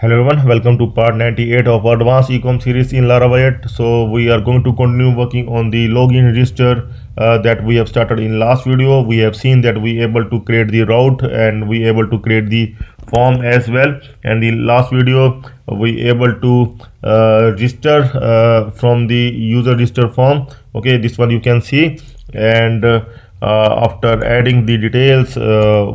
Hello everyone, welcome to part 98 of Advanced Ecom series in Laravel. So we are going to continue working on the login register that we have started in last video. We have seen that we able to create the route and we able to create the form as well. And in last video we able to register from the user register form. Okay, this one you can see. And after adding the details,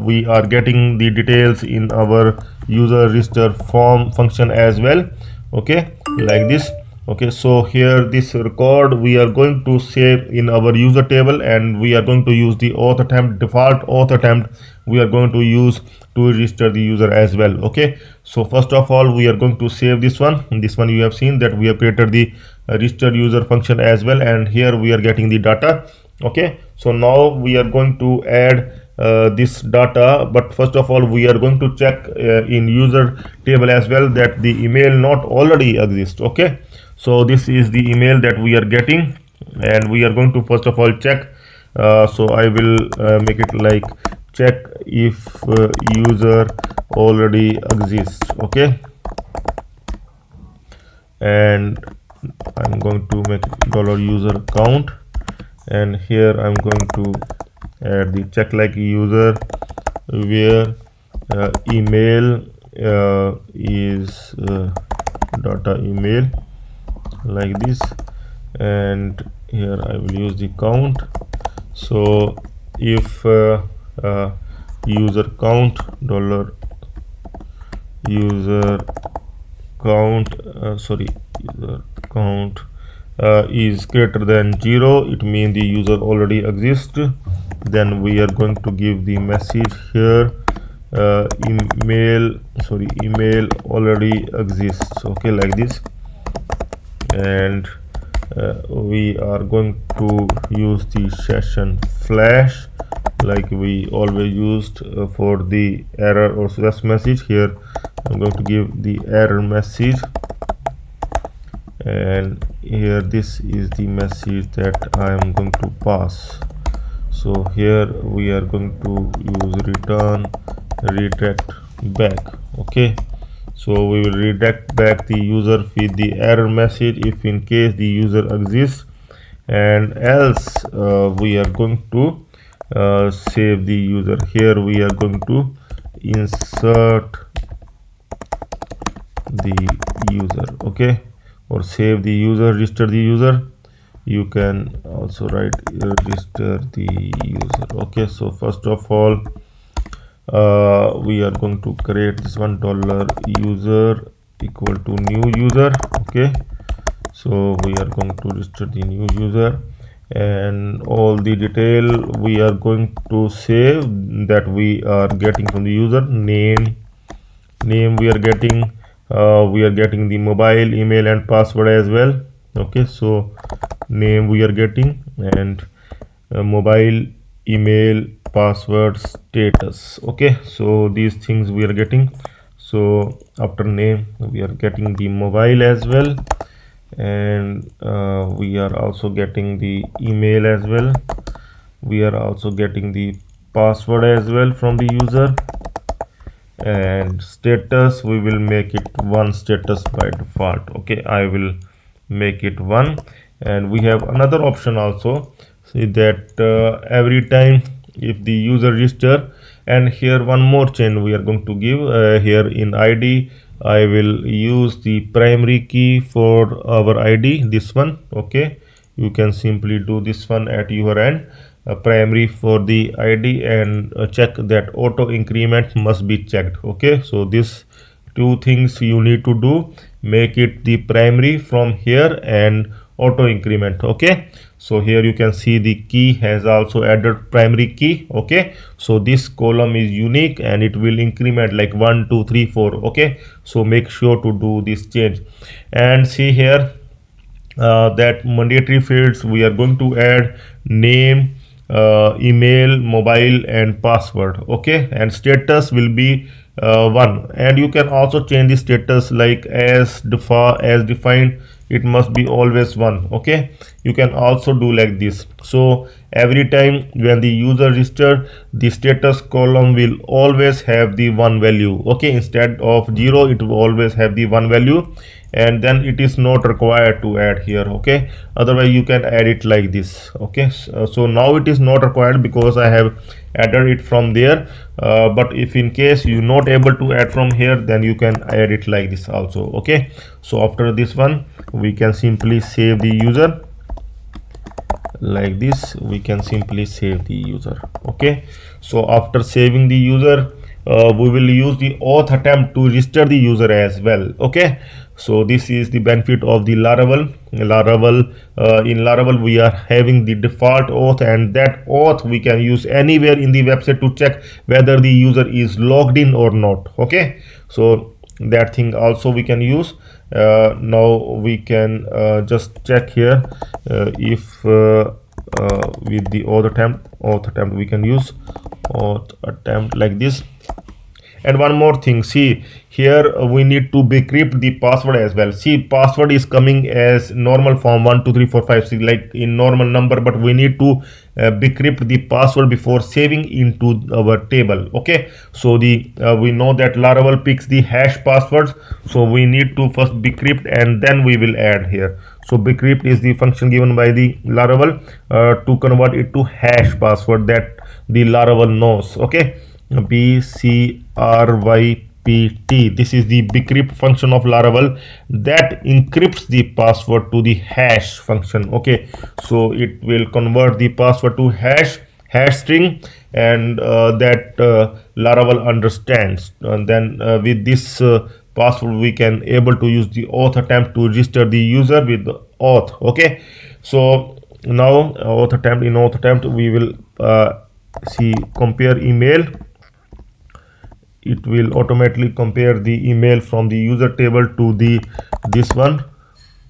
we are getting the details in our user register form function as well. Okay, like this. Okay, so here this record we are going to save in our user table, and we are going to use the auth attempt, default auth attempt we are going to use to register the user as well. Okay, so first of all we are going to save this one. You have seen that we have created the register user function as well, and here we are getting the data. Okay, so now we are going to add this data, but first of all we are going to check in user table as well that the email not already exists. Okay, so this is the email that we are getting, and we are going to first of all check. So I will make it like check if user already exists. Okay, and I'm going to make $user count, and here I'm going to add the check like user where email is data email, like this, and here I will use the count. So if user count user count user count is greater than 0, it means the user already exists. Then we are going to give the message here email already exists. Okay, like this, and we are going to use the session flash like we always used for the error or success message. Here I'm going to give the error message, and here this is the message that I am going to pass. So here we are going to use return redirect back. Okay, so we will redirect back the user with the error message if in case the user exists, and else we are going to save the user. Here we are going to insert the user. Okay, or save the user, register the user. You can also write register the user. Okay, so first of all we are going to create this one $user equal to new user. Okay, so we are going to register the new user, and all the detail we are going to save that we are getting from the user. Name we are getting the mobile, email and password as well. Okay, so name we are getting, and mobile, email, password, status. Okay, so these things we are getting. So after name we are getting the mobile as well, and we are also getting the email as well. We are also getting the password as well from the user, and status we will make it one status by default. Okay, I will make it one, and we have another option also. See that every time if the user register, and here one more chain we are going to give here in ID. I will use the primary key for our ID, this one. Okay, you can simply do this one at your end, primary for the ID, and check that auto increment must be checked. Okay, so this two things you need to do, make it the primary from here and auto increment. Okay, so here you can see the key has also added primary key. Okay, so this column is unique and it will increment like 1 2 3 4. Okay, so make sure to do this change, and see here that mandatory fields we are going to add name, email, mobile and password. Okay, and status will be 1, and you can also change the status like as defined, it must be always 1. Okay, you can also do like this. So every time when the user register, the status column will always have the one value. Okay, instead of 0 it will always have the one value, and then it is not required to add here. Okay, otherwise you can add it like this. Okay, so now it is not required because I have added it from there, but if in case you not able to add from here, then you can add it like this also. Okay, so after this one we can simply save the user like this. We can simply save the user. Okay, so after saving the user, we will use the auth attempt to register the user as well. Okay, so this is the benefit of the Laravel. In Laravel we are having the default auth, and that auth we can use anywhere in the website to check whether the user is logged in or not. Okay, so that thing also we can use. Now we can just check here if with the auth attempt we can use auth attempt like this. And one more thing, see here we need to decrypt the password as well. See, password is coming as normal form 1 2 3 4 5 6 like in normal number, but we need to decrypt the password before saving into our table. Okay, so the we know that Laravel picks the hash passwords, so we need to first decrypt and then we will add here. So bcrypt is the function given by the Laravel to convert it to hash password that the Laravel knows. Okay, bcrypt, this is the bcrypt function of Laravel that encrypts the password to the hash function. Okay, so it will convert the password to hash string, and that Laravel understands, and then with this password we can able to use the auth attempt to register the user with the auth. Okay, so now auth attempt we will see compare email. It will automatically compare the email from the user table to the this one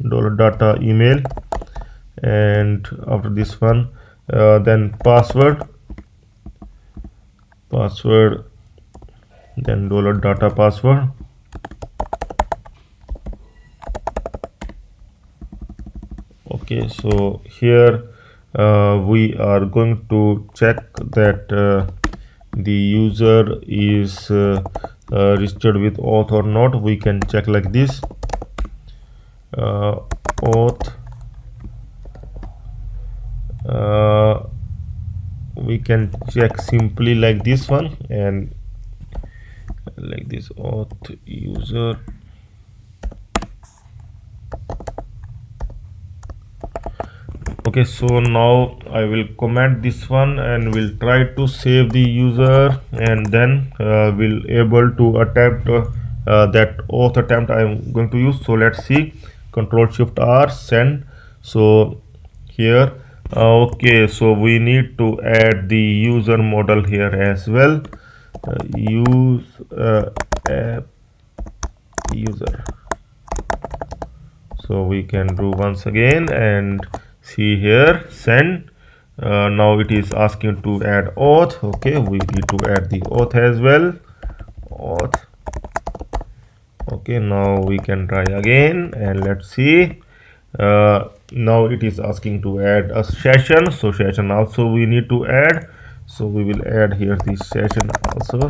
$data email, and after this one then password, then $data password. Okay, so here we are going to check that the user is registered with auth or not. We can check like this, auth, we can check simply like this one, and like this auth user. Okay, so now I will comment this one and will try to save the user, and then will able to attempt that auth attempt I am going to use. So let's see, Control Shift R, send. So here okay, so we need to add the user model here as well. Use app user. So we can do once again and see here, send. Now it is asking to add auth. Okay, we need to add the auth as well, auth. Okay, now we can try again and let's see. Now it is asking to add a session, so session also we need to add. So we will add here the session also.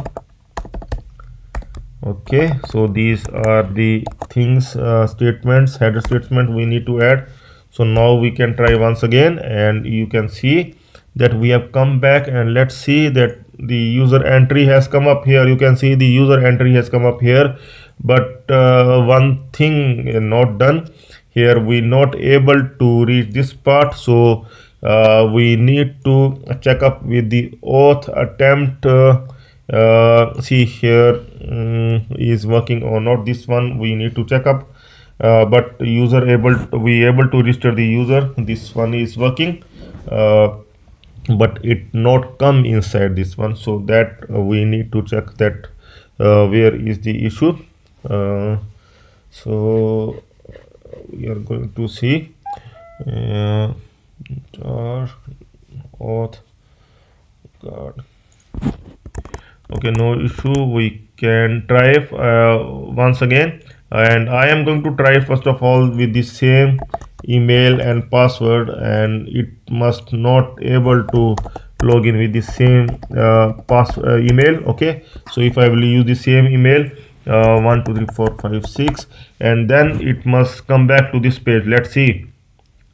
Okay, so these are the things, statements, header statement we need to add. So now we can try once again, and you can see that we have come back, and let's see that the user entry has come up here. You can see the user entry has come up here, but one thing not done here, we not able to reach this part. So we need to check up with the auth attempt. See here is working or not. This one we need to check up, but user we able to register the user. This one is working, but it not come inside this one, so that we need to check that where is the issue. So we are going to see auth god. Okay, no issue, we can try once again, and I am going to try first of all with the same email and password, and it must not able to log in with the same email. Okay, so if I will use the same email 1 2 3 4 5 6, and then it must come back to this page. Let's see.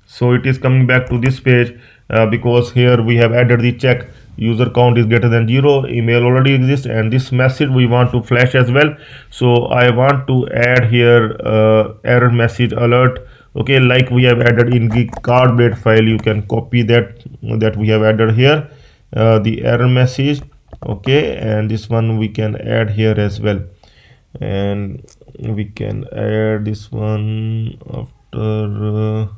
So it is coming back to this page because here we have added the check user count is greater than 0, email already exists, and this message we want to flash as well. So I want to add here error message alert. Okay, like we have added in the card file, you can copy that we have added here, the error message. Okay, and this one we can add here as well, and we can add this one after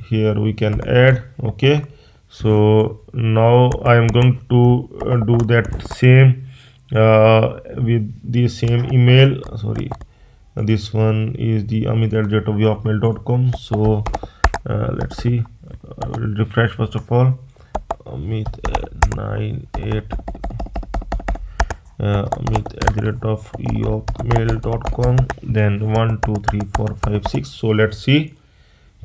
here we can add. Okay, so now I am going to do that same with the same email. Sorry, this one is the amit@yahotmail.com. So let's see, I will refresh first of all. amit@98 amit@yahotmail.com, then 1 2 3 4 5 6. So let's see,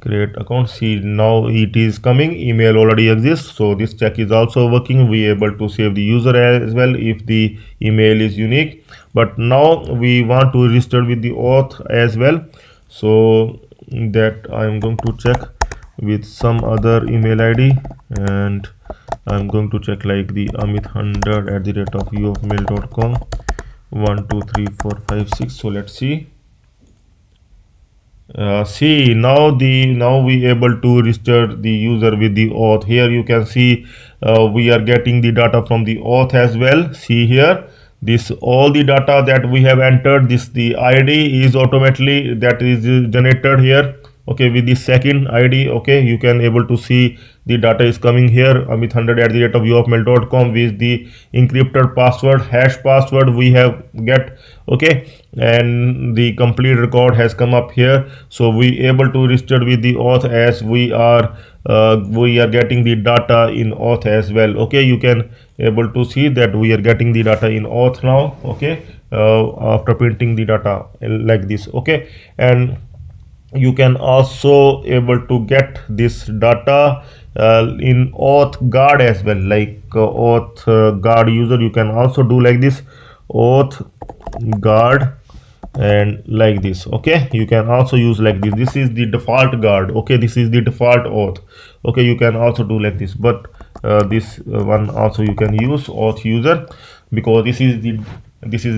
create account. See, now it is coming, email already exists, so this check is also working. We able to save the user as well if the email is unique. But now we want to register with the auth as well, so that I am going to check with some other email ID, and I'm going to check like the amit100@yahotmail.com 1 2 3 4 5 6. So let's see. See, now we able to register the user with the auth. Here you can see we are getting the data from the auth as well. See here, this all the data that we have entered, this the ID is automatically that is generated here. Okay, with the second ID. Okay, you can able to see the data is coming here, amit100@yahotmail.com with the encrypted password, hash password we have get. Okay, and the complete record has come up here. So we able to register with the auth as we are getting the data in auth as well. Okay, you can able to see that we are getting the data in auth now. Okay, after printing the data like this. Okay, and you can also able to get this data in auth guard as well, like auth guard user. You can also do like this, auth guard, and like this. Okay, you can also use like this. This is the default guard. Okay, this is the default auth. Okay, you can also do like this, but this one also you can use auth user, because this is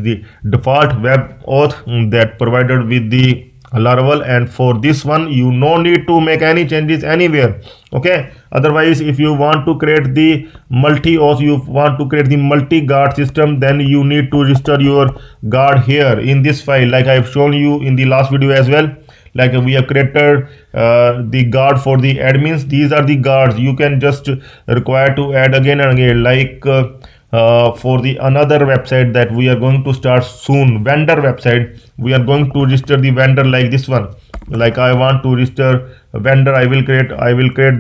the default web auth that provided with the Laravel, and for this one you no need to make any changes anywhere. Okay, otherwise if you want to create the multi auth, you want to create the multi guard system, then you need to register your guard here in this file, like I have shown you in the last video as well. Like we have created the guard for the admins. These are the guards you can just require to add again and again, like for the another website that we are going to start soon, vendor website, we are going to register the vendor like this one. Like I want to register a vendor, I will create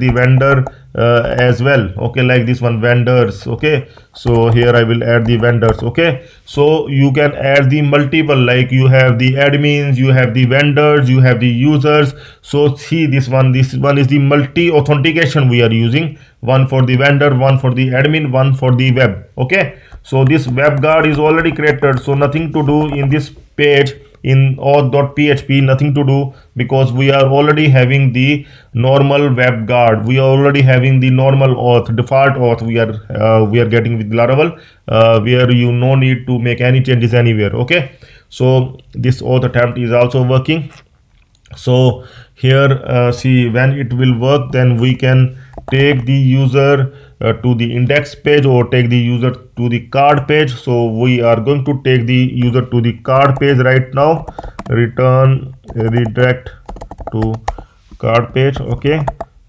the vendor as well. Okay, like this one, vendors. Okay, so here I will add the vendors. Okay, so you can add the multiple, like you have the admins, you have the vendors, you have the users. So see, this one is the multi authentication we are using, one for the vendor, one for the admin, one for the web. Okay, so this web guard is already created, so nothing to do in this page in auth.php, nothing to do, because we are already having the normal web guard, we are already having the normal auth, default auth we are getting with Laravel, where you no need to make any changes anywhere. Okay, so this auth attempt is also working. So here see, when it will work, then we can take the user to the index page, or take the user to the card page. So we are going to take the user to the card page right now. Return redirect to card page. Okay,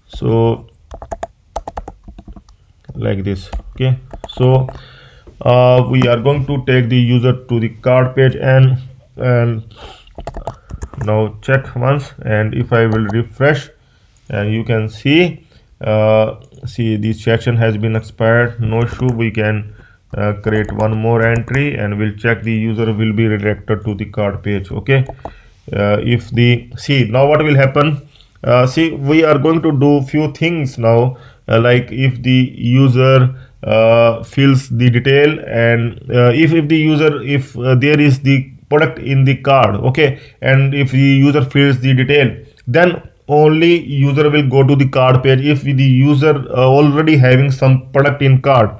so like this. Okay, so we are going to take the user to the card page, and now check once, and if I will refresh, and you can see see this section has been expired, no issue. We can create one more entry, and we'll check the user will be redirected to the card page. Okay, if the see, now what will happen, see, we are going to do few things now, like if the user fills the detail, and if the user, if there is the product in the card, okay, and if the user fills the detail, then only user will go to the card page if the user already having some product in card.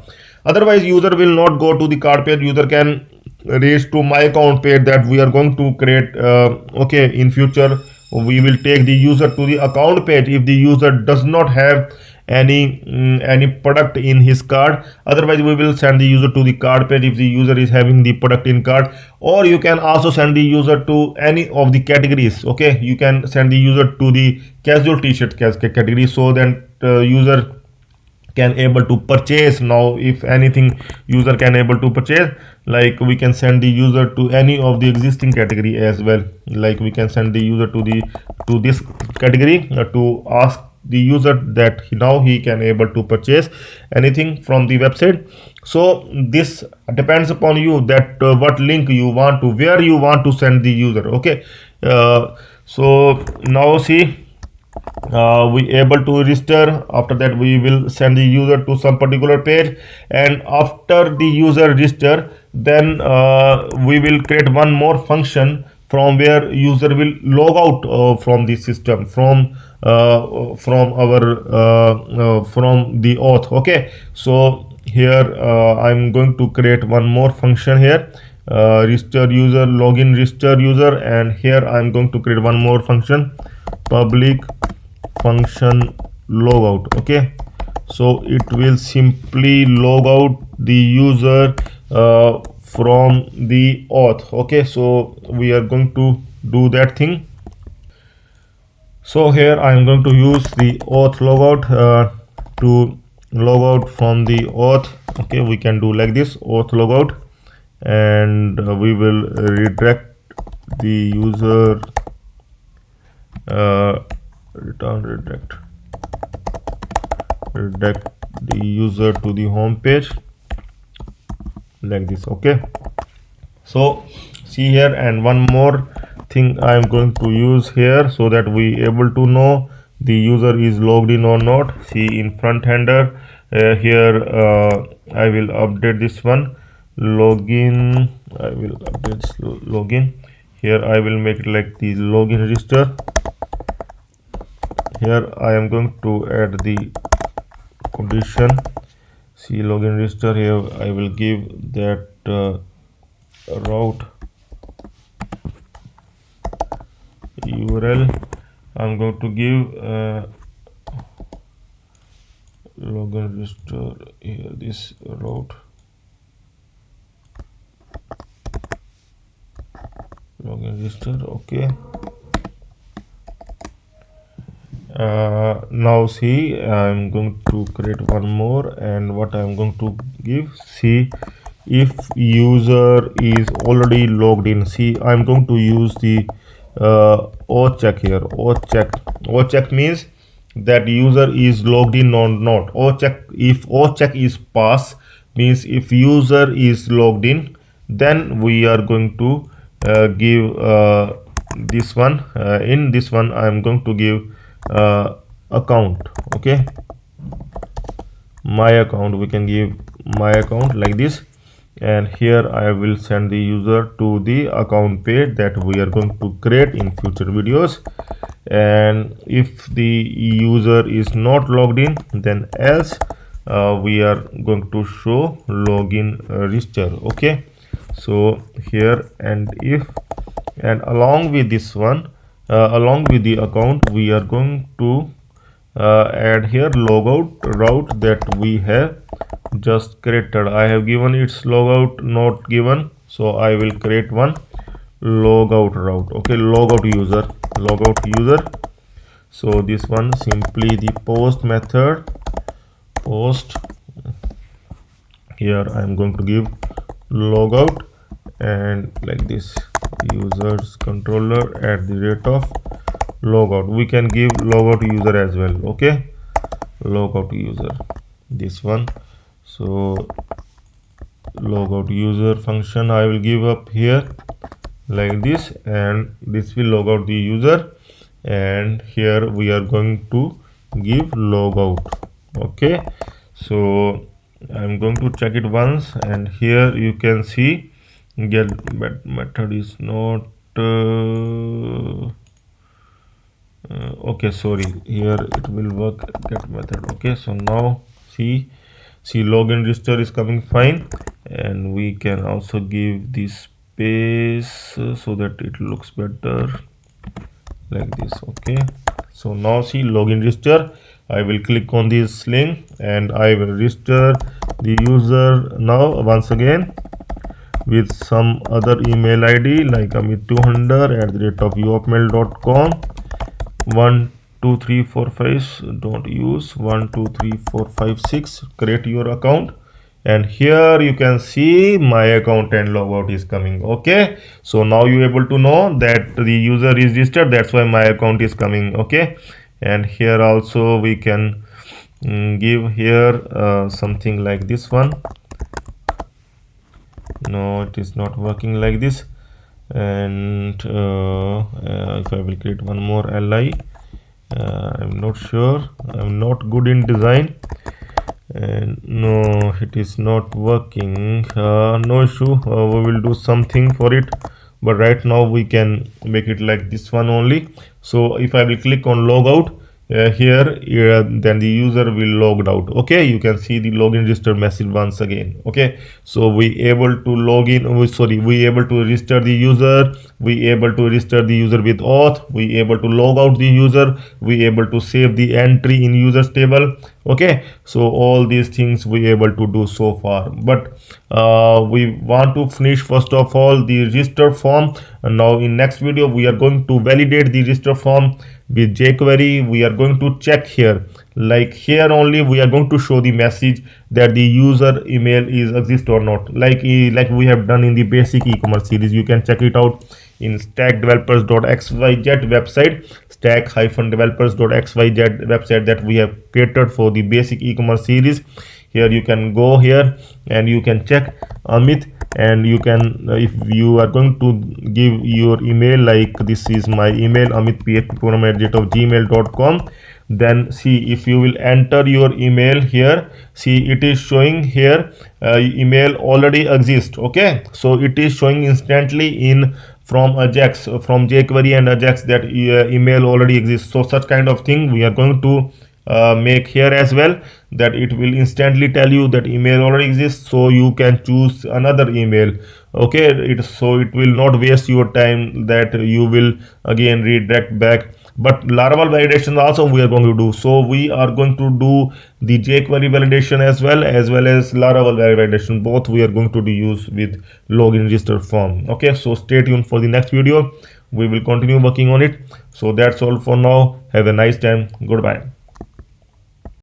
Otherwise user will not go to the card page. User can reach to my account page that we are going to create. Okay, in future we will take the user to the account page if the user does not have any product in his card. Otherwise we will send the user to the card page if the user is having the product in card. Or you can also send the user to any of the categories. Okay, you can send the user to the casual t-shirt category, so that user can able to purchase. Now if anything user can able to purchase, like we can send the user to any of the existing category as well. Like we can send the user to this category to ask the user that now he can able to purchase anything from the website. So this depends upon you that what link you want to, where you want to send the user. Okay, so now see, we able to register. After that we will send the user to some particular page, and after the user register, then we will create one more function from where user will log out from the system, from our from the auth. Okay, so here I'm going to create one more function here, register user, login register user, and here I'm going to create one more function, public function logout. Okay, so it will simply log out the user from the auth. Okay, so we are going to do that thing. So here I am going to use the auth logout to log out from the auth. Okay, we can do like this, auth logout, and we will redirect the user, return redirect the user to the home page like this. Okay, so see here, and one more thing I am going to use here so that we able to know the user is logged in or not. See, in front hander, here I will update this one, login. I will update this login. Here I will make it like the login register. Here I am going to add the condition. See, login register. Here I will give that route URL. I'm going to give login register here, this route login register. Okay, now see, I'm going to create one more, and what I'm going to give, see, if user is already logged in. See, I'm going to use the auth check here. Auth check means that user is logged in or not. Auth check, if auth check is pass, means if user is logged in, then we are going to give this one. In this one I am going to give account. Okay, my account, we can give my account like this, and here I will send the user to the account page that we are going to create in future videos. And if the user is not logged in, then else we are going to show login register. Okay, so here, and if, and along with this one, along with the account, we are going to add here logout route that we have just created. I have given its logout not given, so I will create one logout route. Okay, logout user. So this one, simply the post method, post. Here I am going to give logout, and like this, users controller at the rate of logout. We can give logout user as well. Okay, logout user, this one. So logout user function I will give up here like this, and this will log out the user. and here we are going to give logout. Okay, so I'm going to check it once, and here you can see get method is not okay, sorry, here it will work get method. Okay, so now see login register is coming fine, and we can also give this space so that it looks better like this. Okay, so now see login register. I will click on this link and I will register the user now once again with some other email ID like amit200@uopmail.com. 12345 don't use 123456. Create your account, and here you can see my account and logout is coming. Okay, so now you able to know that the user is registered, that's why my account is coming. Okay, and here also we can give here something like this one. No, it is not working like this. And if I will create one more li, I'm not sure, I'm not good in design, and no, it is not working. No issue, we will do something for it, but right now we can make it like this one only. So if I will click on logout here, then the user will logged out. Okay, you can see the login register message once again. Okay, so we able to log in, we able to register the user, we able to register the user with auth, we able to log out the user, we able to save the entry in users table. Okay, so all these things we able to do so far, but we want to finish first of all the register form, and now in next video we are going to validate the register form with jQuery. We are going to check here, like here only we are going to show the message that the user email is exist or not, like we have done in the basic e-commerce series. You can check it out in stackdevelopers.xyz website, stack-developers.xyz website that we have created for the basic e-commerce series. Here you can go here and you can check Amit, and you can if you are going to give your email, like this is my email amitphpprogram@gmail.com, then see if you will enter your email here, see it is showing here email already exists. Okay, so it is showing instantly in from Ajax, from jQuery and Ajax, that email already exists. So such kind of thing we are going to make here as well, that it will instantly tell you that email already exists, so you can choose another email. Okay, so it will not waste your time that you will again redirect back. But Laravel validation also we are going to do, so we are going to do the jQuery validation as well as Laravel validation. Both we are going to do use with login register form. Okay, so stay tuned for the next video, we will continue working on it. So that's all for now, have a nice time, goodbye.